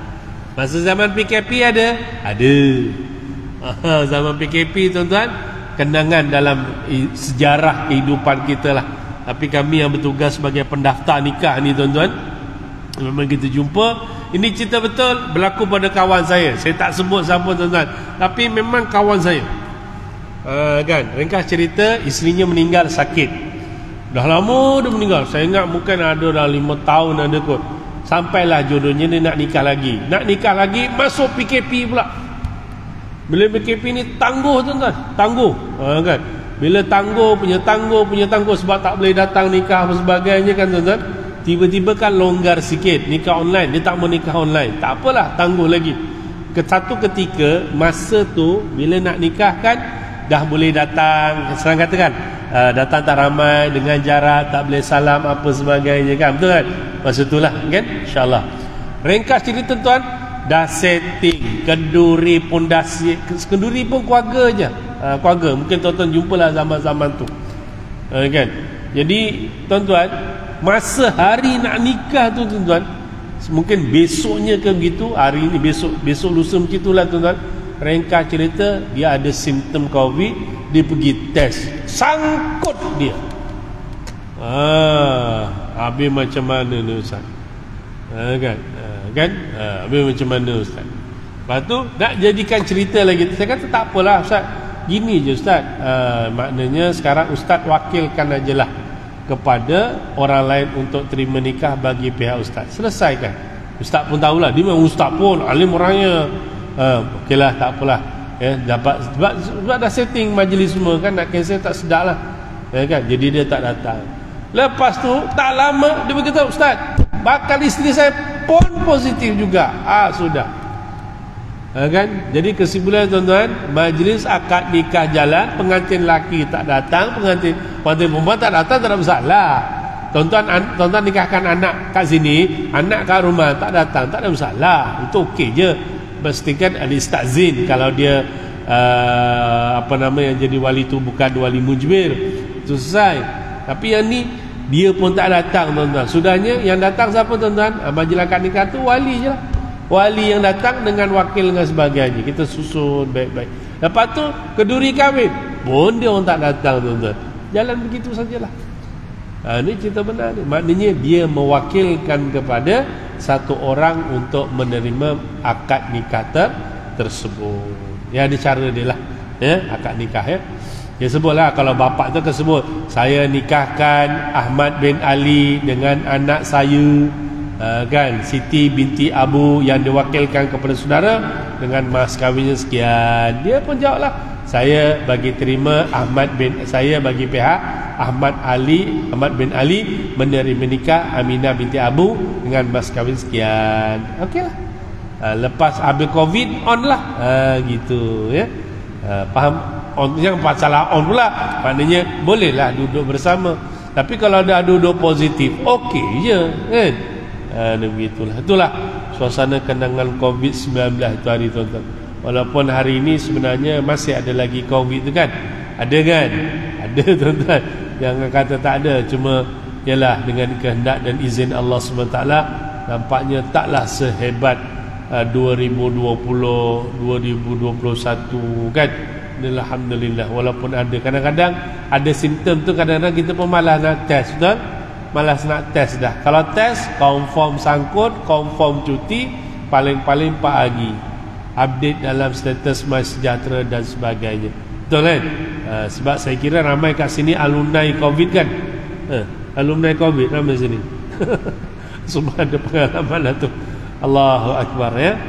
Masa zaman PKP ada? Ada. Zaman PKP tuan-tuan, kenangan dalam sejarah kehidupan kita lah. Tapi kami yang bertugas sebagai pendaftar nikah ni tuan-tuan, memang kita jumpa. Ini cerita betul berlaku pada kawan saya. Saya tak sebut siapa tuan-tuan, tapi memang kawan saya. Kan, ringkas cerita, isterinya meninggal sakit. Dah lama dia meninggal. Saya ingat mungkin ada dah 5 tahun ada kot. Sampailah jodohnya dia nak nikah lagi. Nak nikah lagi, masuk PKP pula. Bila PKP ni tangguh tuan-tuan, tangguh. Kan, bila tangguh sebab tak boleh datang nikah dan sebagainya kan tuan-tuan. Tiba-tiba kan longgar sikit, nikah online. Dia tak mau nikah online, tak apalah, tangguh lagi. Satu ketika masa tu bila nak nikah kan, dah boleh datang, senang katakan, datang tak ramai, dengan jarak, tak boleh salam apa sebagainya kan, betul kan? Masa itulah kan, insyaAllah. Ringkas cerita tuan, dah setting, kenduri pun dah kenduri pun keluarga je, keluarga, mungkin tuan-tuan jumpalah zaman-zaman tu, kan? Jadi tuan-tuan, masa hari nak nikah tu tuan-tuan, mungkin besoknya ke begitu, hari ni besok lusa macam itulah tuan-tuan. Ringkas cerita, dia ada simptom COVID, dia pergi test, sangkut dia. Habis macam mana ni Ustaz? Kan? Habis macam mana Ustaz? Lepas tu nak jadikan cerita lagi, saya kata tak apalah Ustaz, gini je Ustaz, maknanya sekarang Ustaz wakilkan ajalah kepada orang lain untuk terima nikah bagi pihak Ustaz. Selesaikan. Ustaz pun tahulah, dia memang Ustaz pun alim orangnya. Okeylah, tak apalah. Ya, dapat sebab dah setting majlis semua kan, nak cancel tak sedap lah. Ya, kan? Jadi dia tak datang. Lepas tu tak lama dia berkata, Ustaz, bakal isteri saya pun positif juga. Sudah. Kan? Jadi kesimpulan tuan-tuan, majlis akad nikah jalan, pengantin laki tak datang, pengantin perempuan tak datang, tak ada masalah. Tuan-tuan nikahkan anak kat sini, anak kat rumah tak datang, tak ada masalah. Itu okey je. Pastikan ada istakzin kalau dia yang jadi wali tu bukan wali mujbir, itu selesai. Tapi yang ni dia pun tak datang tuan-tuan. Sudahnya yang datang siapa tuan-tuan? Majlis akad nikah tu wali je lah. Wali yang datang dengan wakil dengan sebagainya, kita susun baik-baik. Lepas tu keduri kahwin pun dia orang tak datang tuan-tuan. Jalan begitu sajalah. Ini cerita benar ni. Maknanya dia mewakilkan kepada satu orang untuk menerima akad nikah tersebut. Ya, ada cara dia lah, ya, akad nikah ya. Dia sebutlah, kalau bapak tu sebut, saya nikahkan Ahmad bin Ali dengan anak saya, kan, Siti binti Abu, yang diwakilkan kepada saudara dengan mas kahwinnya sekian. Dia pun jawablah, saya bagi terima saya bagi pihak Ahmad bin Ali menerima nikah Aminah binti Abu dengan mas kahwin sekian. Okeylah. Lepas habis Covid on lah. Gitu ya. Faham? On yang salah on pula. Maknanya bolehlah duduk bersama. Tapi kalau dah duduk positif, okey je kan. Begitulah. Itulah suasana kenangan Covid-19 itu hari tuan-tuan. Walaupun hari ini sebenarnya masih ada lagi Covid tu kan. Ada kan? Ada tuan-tuan. Jangan kata tak ada. Cuma ialah dengan kehendak dan izin Allah SWT, nampaknya taklah sehebat 2020, 2021 kan. Alhamdulillah. Walaupun ada kadang-kadang ada simptom tu, kadang-kadang kita pun malas nak test, betul? Malas nak test dah. Kalau test confirm sangkut, confirm cuti, paling-paling 4 hari update dalam status MySejahtera dan sebagainya. Betul kan? Sebab saya kira ramai kat sini alumni Covid kan. Alumni Covid ramai sini. Semua ada pengalaman lah tu. Allahu Akbar ya.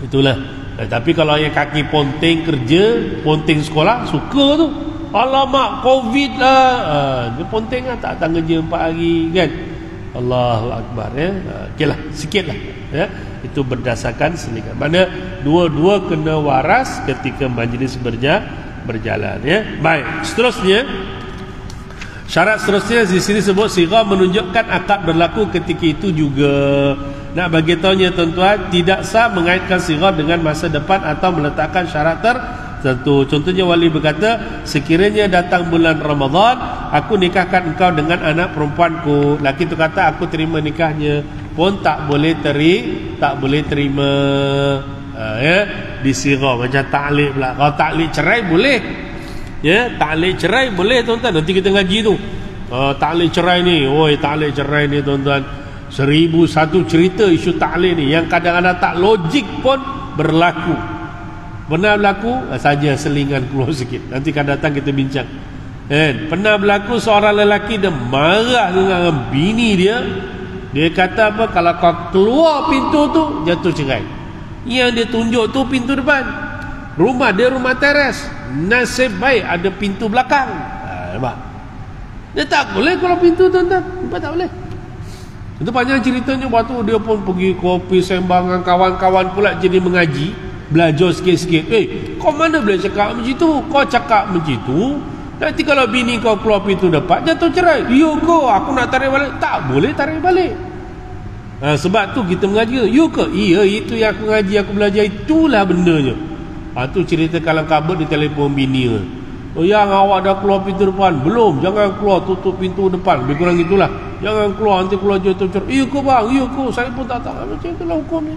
Itulah. Tapi kalau yang kaki ponting kerja, ponting sekolah, suka tu. Alamak Covid lah. Dia ponting lah, tak datang kerja 4 hari kan. Allahu Akbar ya. Okeylah, sikit lah ya. Itu berdasarkan selikan. Mana dua-dua kena waras ketika majlis berjalan ya. Baik, seterusnya syarat seterusnya di sini sebut sighah menunjukkan akad berlaku ketika itu juga. Nak bagi tahunya tuan-tuan, tidak sah mengaitkan sighah dengan masa depan atau meletakkan syarat tertentu. Contohnya wali berkata, sekiranya datang bulan Ramadan, aku nikahkan engkau dengan anak perempuanku. Laki tu kata aku terima nikahnya, pun tak boleh terima ya, disighah macam taklid pula. Kalau taklid cerai boleh ya, taklid cerai boleh tuan-tuan. Nanti kita ngaji tu taklid cerai ni, taklid cerai ni tuan-tuan, 1001 cerita isu taklid ni yang kadang-kadang tak logik pun berlaku. Pernah berlaku saja selingan keluar sikit, nanti akan datang kita bincang pernah berlaku seorang lelaki dia marah dengan bini dia. Dia kata apa, kalau kau keluar pintu tu jatuh cerai. Yang dia tunjuk tu pintu depan. Rumah dia rumah teres, nasib baik ada pintu belakang. Nampak? Dia tak boleh kalau pintu tuan-tuan. Nampak tak boleh. Itu panjang ceritanya. Waktu dia pun pergi kopi sembang dengan kawan-kawan pula jadi mengaji, belajar sikit-sikit. Kau mana boleh cakap macam tu? Kau cakap macam tu, nanti kalau bini kau keluar pintu depan jatuh cerai. Ya ke? Aku nak tarik balik. Tak boleh tarik balik. Sebab tu kita mengaji. Ya ke? Iya, itu yang aku ngaji, aku belajar, itulah bendanya. Tu cerita kalang kabut di telefon bini. Yang awak dah keluar pintu depan? Belum. Jangan keluar, tutup pintu depan. Lebih kurang itulah. Jangan keluar, nanti keluar jatuh cerai. Iya ke bang? Iya ke? Saya pun tak tahu. Macam itulah hukumnya.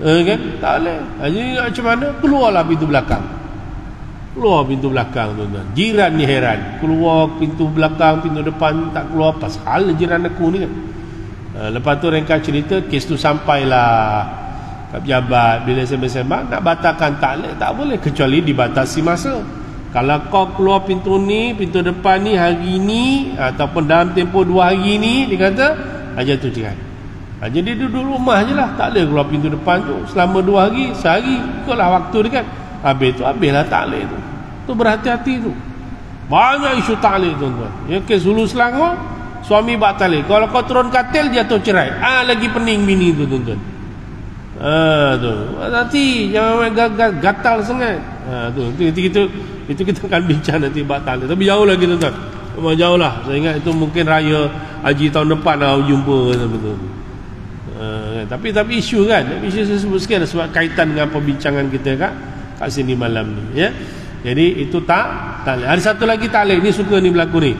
Kan? Tak boleh. Jadi macam mana? Keluarlah pintu belakang. Keluar pintu belakang tuan-tuan. Jiran ni heran, keluar pintu belakang, pintu depan tak keluar. Pasal jiran aku ni kan. Lepas tu ringkas cerita, kes tu sampailah kat pejabat. Bila sembang-sembang nak batalkan taklid tak boleh kecuali dibatasi masa. Kalau kau keluar pintu ni, pintu depan ni hari ni ataupun dalam tempoh 2 hari ni, dia kata jatuh cerai. Jadi duduk rumah je lah, tak boleh keluar pintu depan tu selama 2 hari, sehari ikutlah waktu dia kan. Habis tu habislah taklid tu. Tu berhati-hati tu. Banyak isu taklid tuan-tuan. Ya, kes Hulu Selangor, suami buat taklid. Kalau kau turun katil jatuh cerai. Lagi pening bini tu tuan-tuan. Tu. Hati, jangan gatal sangat. Itu kita akan bincang nanti buat taklid. Tapi jauh lagi tuan-tuan. Memang jauh lah. Saya ingat itu mungkin raya haji tahun depan lah jumpa betul. Tapi isu kan. Isu saya sebut sikit sebab kaitan dengan perbincangan kita kat sini malam ni ya. Jadi itu taklid. Ada satu lagi taklid ni, suka ni berlaku ni.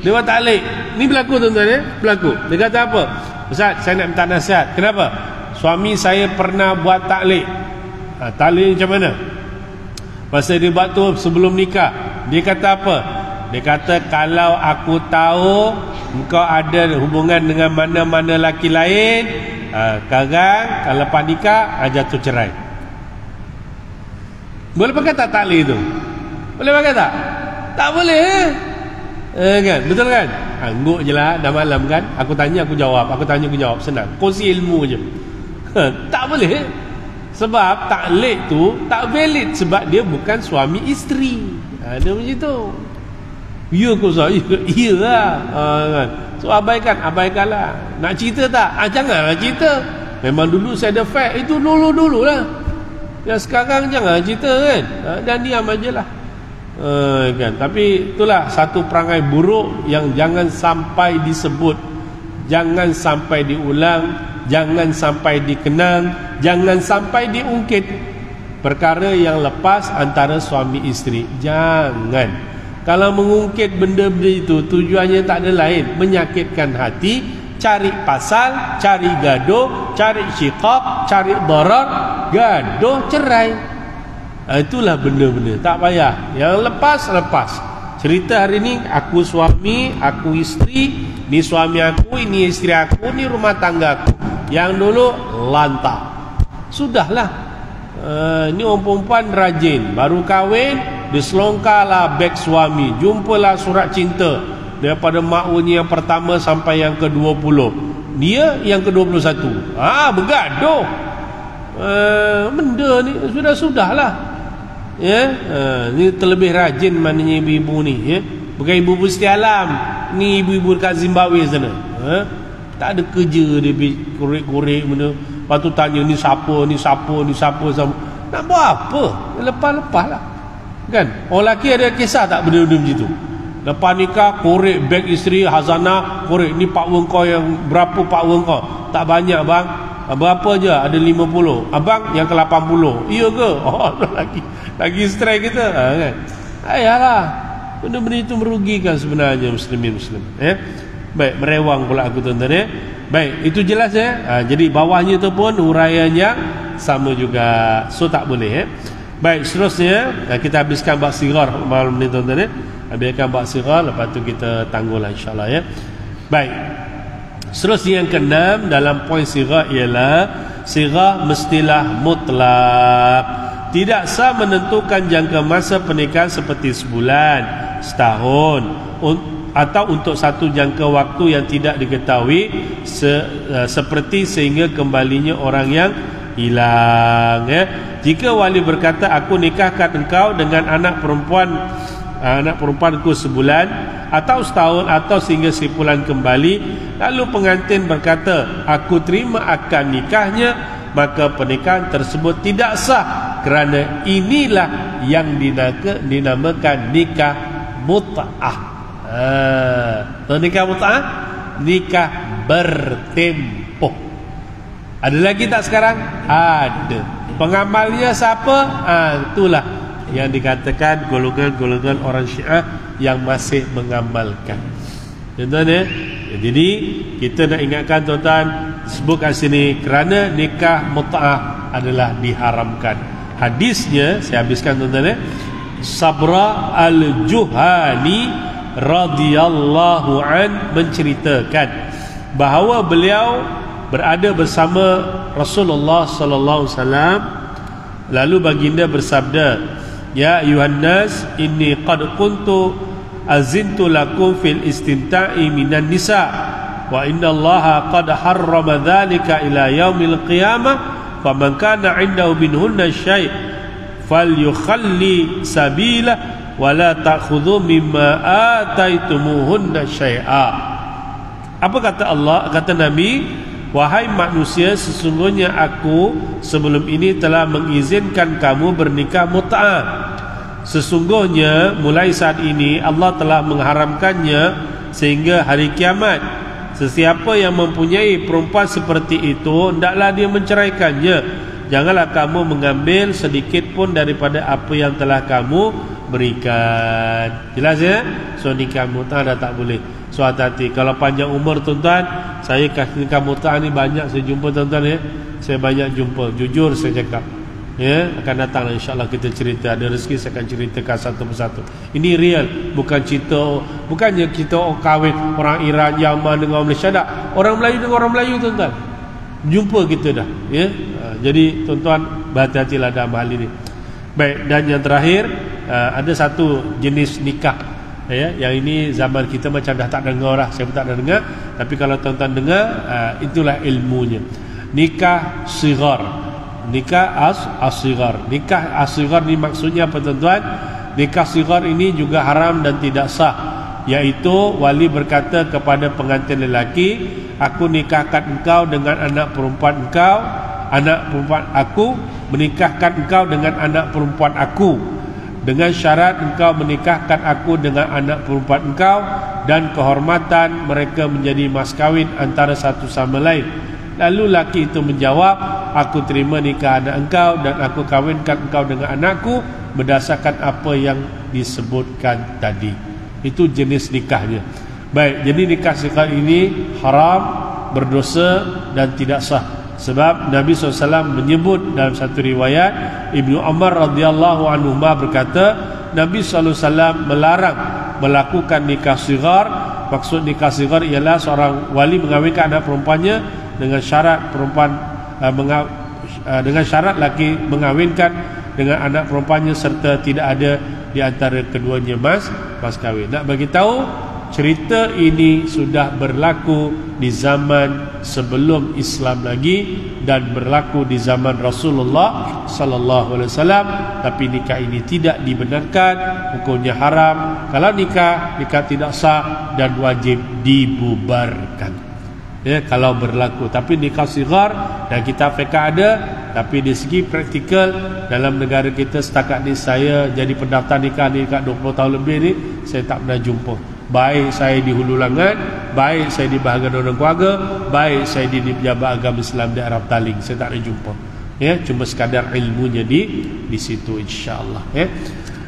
Dia buat taklid. Ni berlaku tuan-tuan ya. Berlaku. Dia kata apa? Ustaz, saya nak minta nasihat. Kenapa? Suami saya pernah buat taklid. Taklid macam mana? Masa dia buat tu sebelum nikah, dia kata apa? Dia kata kalau aku tahu engkau ada hubungan dengan mana-mana lelaki lain, sekarang kalau lepas nikah jatuh cerai. Boleh pakai tak taklid tu? Boleh pakai tak? Tak boleh kan? Betul kan? Angguk je lah, dah malam kan. Aku tanya aku jawab, aku tanya aku jawab, senang. Kongsi ilmu je. Tak boleh. Sebab taklid tu tak valid sebab dia bukan suami isteri. Dia macam tu. Ya ke Ustaz? Ya lah. Kan? So abaikanlah. Nak cerita tak? Janganlah cerita. Memang dulu saya ada fact. Itu dulu lah. Yang sekarang jangan cerita kan. Dan diam aja lah. Kan? Tapi itulah satu perangai buruk yang jangan sampai disebut, jangan sampai diulang, jangan sampai dikenang, jangan sampai diungkit. Perkara yang lepas antara suami isteri, jangan. Kalau mengungkit benda-benda itu tujuannya tak ada lain, menyakitkan hati, cari pasal, cari gaduh, cari syiqaq, cari darar, gaduh, cerai. Itulah benda-benda, tak payah. Yang lepas. Cerita hari ni, aku suami, aku isteri, ni suami aku, ini isteri aku, ni rumah tangga aku. Yang dulu lantang. Sudahlah. Ni orang perempuan rajin, baru kahwin, dia selongkarlah beg suami, jumpalah surat cinta daripada maknya yang pertama sampai yang ke-20, dia yang ke-21. Bergaduh. Benda ni sudahlah. Ni terlebih rajin maknanya ibu-ibu ni, bukan ibu-ibu setia alam. Ni ibu-ibu dekat Zimbabwe sana. Tak ada kerja, dia korek-korek benda. Lepas tu tanya ni siapa. Nak buat apa? Lepas lah. Kan? Orang lelaki ada kisah tak benda-benda macam tu? Lepas nikah, korek beg isteri, hazanah, korek ni pak kau yang berapa pak kau? Tak banyak bang. Berapa je? Ada 50. Abang yang ke-80. Iya ke? Lagi stres kita. Kan? Ayalah. Benda-benda itu merugikan sebenarnya muslimin. Baik, merewang pula aku tuan-tuan. Baik, itu jelas jadi bawahnya tu pun huraiannya sama juga. So tak boleh. Baik, seterusnya kita habiskan bab sigar malam ni tuan-tuan. Habiskan bab sigar, lepas tu kita tangguhlah insya-Allah. Baik. Seterusnya yang ke-6 dalam poin sigar ialah sigar mestilah mutlak. Tidak sah menentukan jangka masa pernikahan seperti sebulan, setahun, atau untuk satu jangka waktu yang tidak diketahui seperti sehingga kembalinya orang yang hilang. Jika wali berkata, aku nikahkan engkau dengan anak perempuanku sebulan atau setahun atau sehingga sebulan kembali, lalu pengantin berkata, aku terima akan nikahnya, maka pernikahan tersebut tidak sah, kerana inilah yang dinamakan nikah mut'ah. Nikah mut'ah, nikah bertempoh. Ada lagi tak sekarang? Ada. Pengamalnya siapa? Itulah yang dikatakan golongan-golongan orang Syiah yang masih mengamalkan. Tuan-tuan jadi kita nak ingatkan tuan-tuan, sebut kat sini kerana nikah mut'ah adalah diharamkan. Hadisnya saya habiskan tuan-tuan. Sabra al-Juhani radhiyallahu an menceritakan bahawa beliau berada bersama Rasulullah sallallahu alaihi wasallam, lalu baginda bersabda, ya ayuhan nas, inni qad kuntu azintu lakum fil istimta'i minan nisa, wa inna allaha qad harrama dhalika ila yaumil qiyamah, faman kana 'indahu minhunna syai' falyukhalli sabila wa la ta'khudhu mimma ataitumuhunna syai'a. Apa kata Allah? Kata Nabi, wahai manusia, sesungguhnya aku sebelum ini telah mengizinkan kamu bernikah mut'ah. Sesungguhnya mulai saat ini Allah telah mengharamkannya sehingga hari kiamat. Sesiapa yang mempunyai perempuan seperti itu, hendaklah dia menceraikannya. Janganlah kamu mengambil sedikit pun daripada apa yang telah kamu berikan. Jelas ya? So nikah mut'ah dah tak boleh. So hati-hati. Kalau panjang umur tuan-tuan, saya nikah mut'ah ni banyak saya jumpa tuan-tuan Saya banyak jumpa. Jujur saya cakap. Akan datang insya-Allah kita cerita. Ada rezeki saya akan ceritakan satu persatu. Ini real, bukan cerita, bukannya kita kahwin orang Iran, Yaman dengan orang Malaysia, tak. Orang Melayu dengan orang Melayu tuan-tuan. Jumpa kita dah, Jadi tuan-tuan berhati-hatilah dalam hal ini. Baik, dan yang terakhir ada satu jenis nikah yang ini zaman kita macam dah tak dengar lah. Saya pun tak dengar. Tapi kalau tuan-tuan dengar, itulah ilmunya. Nikah sigar, nikah as-sighar. Nikah as-sighar ni maksudnya apa tuan-tuan? Nikah sighar ini juga haram dan tidak sah, iaitu wali berkata kepada pengantin lelaki, aku nikahkan engkau dengan anak perempuan engkau, anak perempuan aku menikahkan engkau dengan anak perempuan aku, dengan syarat engkau menikahkan aku dengan anak perempuan engkau, dan kehormatan mereka menjadi mas kawin antara satu sama lain. Lalu laki itu menjawab, aku terima nikah anak engkau dan aku kawinkan engkau dengan anakku berdasarkan apa yang disebutkan tadi. Itu jenis nikahnya. Baik, jadi nikah sighar ini haram, berdosa dan tidak sah. Sebab Nabi SAW menyebut dalam satu riwayat, Ibnu Umar radhiyallahu anhu berkata, Nabi SAW melarang melakukan nikah sighar. Maksud nikah sighar ialah seorang wali mengawinkan anak perempuannya dengan syarat perempuan dengan syarat laki mengawinkan dengan anak perempuannya serta tidak ada di antara keduanya mas kawin. Nak bagi tahu, cerita ini sudah berlaku di zaman sebelum Islam lagi dan berlaku di zaman Rasulullah sallallahu alaihi wasallam, tapi nikah ini tidak dibenarkan, hukumnya haram. Kalau nikah tidak sah dan wajib dibubarkan. Ya, kalau berlaku. Tapi nikah sighar dan kitab fiqh ada, tapi di segi praktikal dalam negara kita setakat ni, saya jadi pendaftar nikah ni kat 20 tahun lebih ni, saya tak pernah jumpa. Baik saya di Hulu Langat, baik saya di bahagian orang keluarga, baik saya di Pejabat Agama Islam di Arab Taling, saya tak ada jumpa. Ya, cuma sekadar ilmunya di situ, insya-Allah. Ya.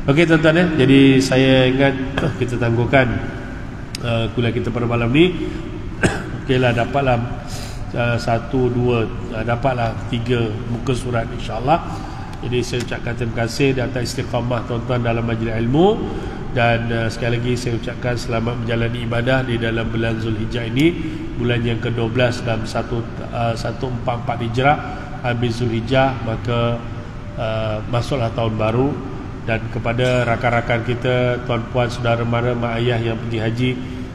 Okey tuan-tuan, ya. Jadi saya ingat kita tangguhkan kuliah kita pada malam ni. Okeylah, dapatlah 1, 2, dapatlah 3 muka surat, insya-Allah. Jadi saya ucapkan terima kasih di atas istiqamah tuan-tuan dalam majlis ilmu. Dan sekali lagi saya ucapkan selamat menjalani ibadah di dalam bulan Zulhijjah ini, bulan yang ke-12 dalam 1444 Hijrah. Habis Zulhijjah maka masuklah tahun baru. Dan kepada rakan-rakan kita, tuan-puan, saudara mara, mak ayah yang pergi haji,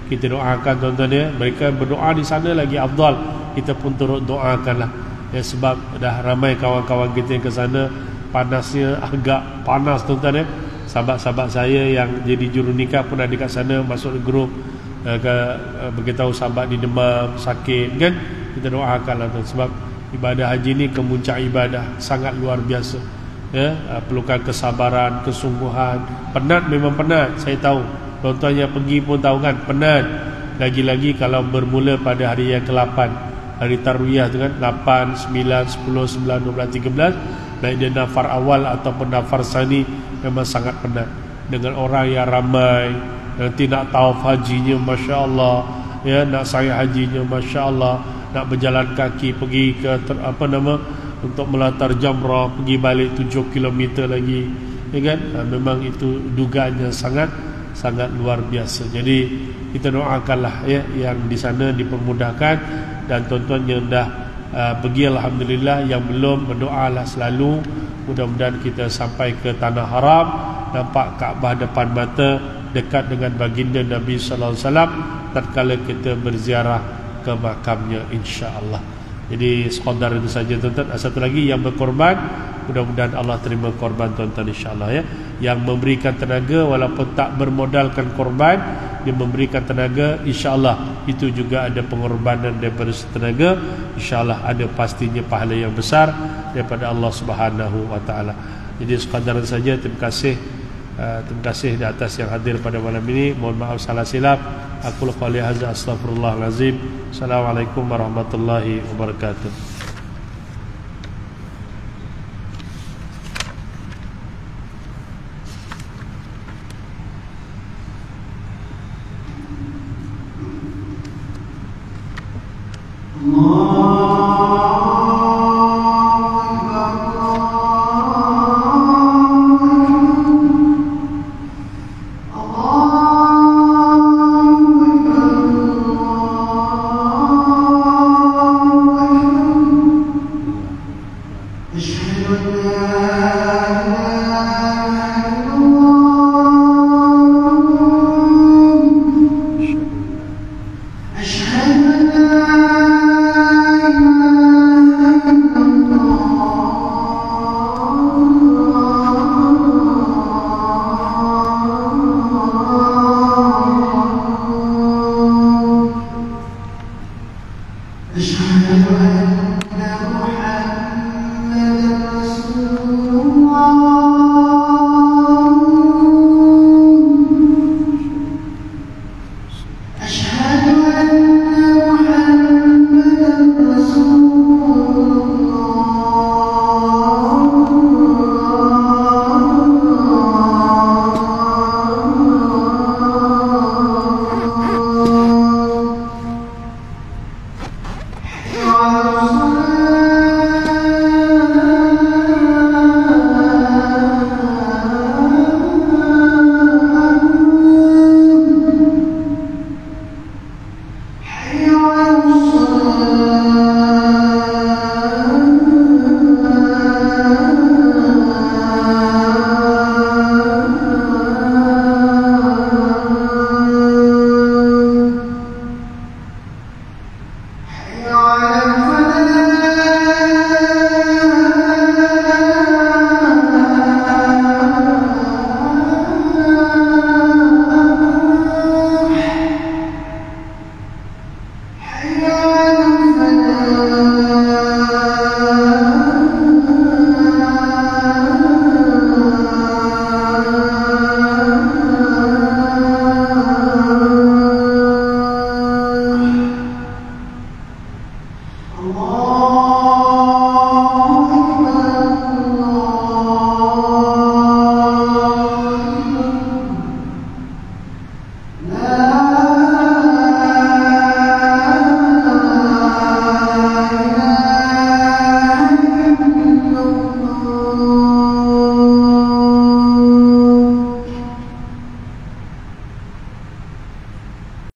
kita doakan tuan-tuan, ya. Mereka berdoa di sana lagi afdal, kita pun turut doakanlah, ya, sebab dah ramai kawan-kawan kita yang ke sana. Panasnya agak panas tuan-tuan, ya. Sahabat-sahabat saya yang jadi juru nikah pun ada kat sana, masuk grup, beritahu sahabat di demam, sakit, kan. Kita doakanlah tuan, sebab ibadah haji ni kemuncak ibadah, sangat luar biasa, ya. Perlukan kesabaran, kesungguhan. Penat, memang penat, saya tahu. Tuan-tuan yang pergi pun tahu kan, penat. Lagi-lagi kalau bermula pada hari yang ke-8, hari Tarwiyah tu kan, 8, 9, 10, 9, 12, 13, baik dia nafar awal ataupun nafar sani, memang sangat penat. Dengan orang yang ramai, nanti nak tawaf hajinya, Masya Allah, ya, nak sa'i hajinya, Masya Allah, nak berjalan kaki pergi ke untuk melatar jamrah, pergi balik 7 km lagi, ya kan. Memang itu dugaannya sangat luar biasa. Jadi kita doakanlah, ya, yang di sana dipermudahkan, dan tuan-tuan yang dah pergi alhamdulillah, yang belum berdoalah selalu, mudah-mudahan kita sampai ke tanah haram, nampak Kaabah depan mata, dekat dengan baginda Nabi sallallahu alaihi wasallam tatkala kita berziarah ke makamnya, insya-Allah. Jadi sekadar itu saja tuan-tuan. Satu lagi, yang berkorban, mudah-mudahan Allah terima korban tuan-tuan, insya-Allah, ya. Yang memberikan tenaga walaupun tak bermodalkan korban, dia memberikan tenaga, insya-Allah itu juga ada pengorbanan daripada tenaga, insya-Allah ada pastinya pahala yang besar daripada Allah Subhanahu wa taala. Jadi sekadar saja, terima kasih di atas yang hadir pada malam ini. Mohon maaf salah silap. Aku qouli hadza, astaghfirullahalazim. Assalamualaikum warahmatullahi wabarakatuh. أشهد أن لا على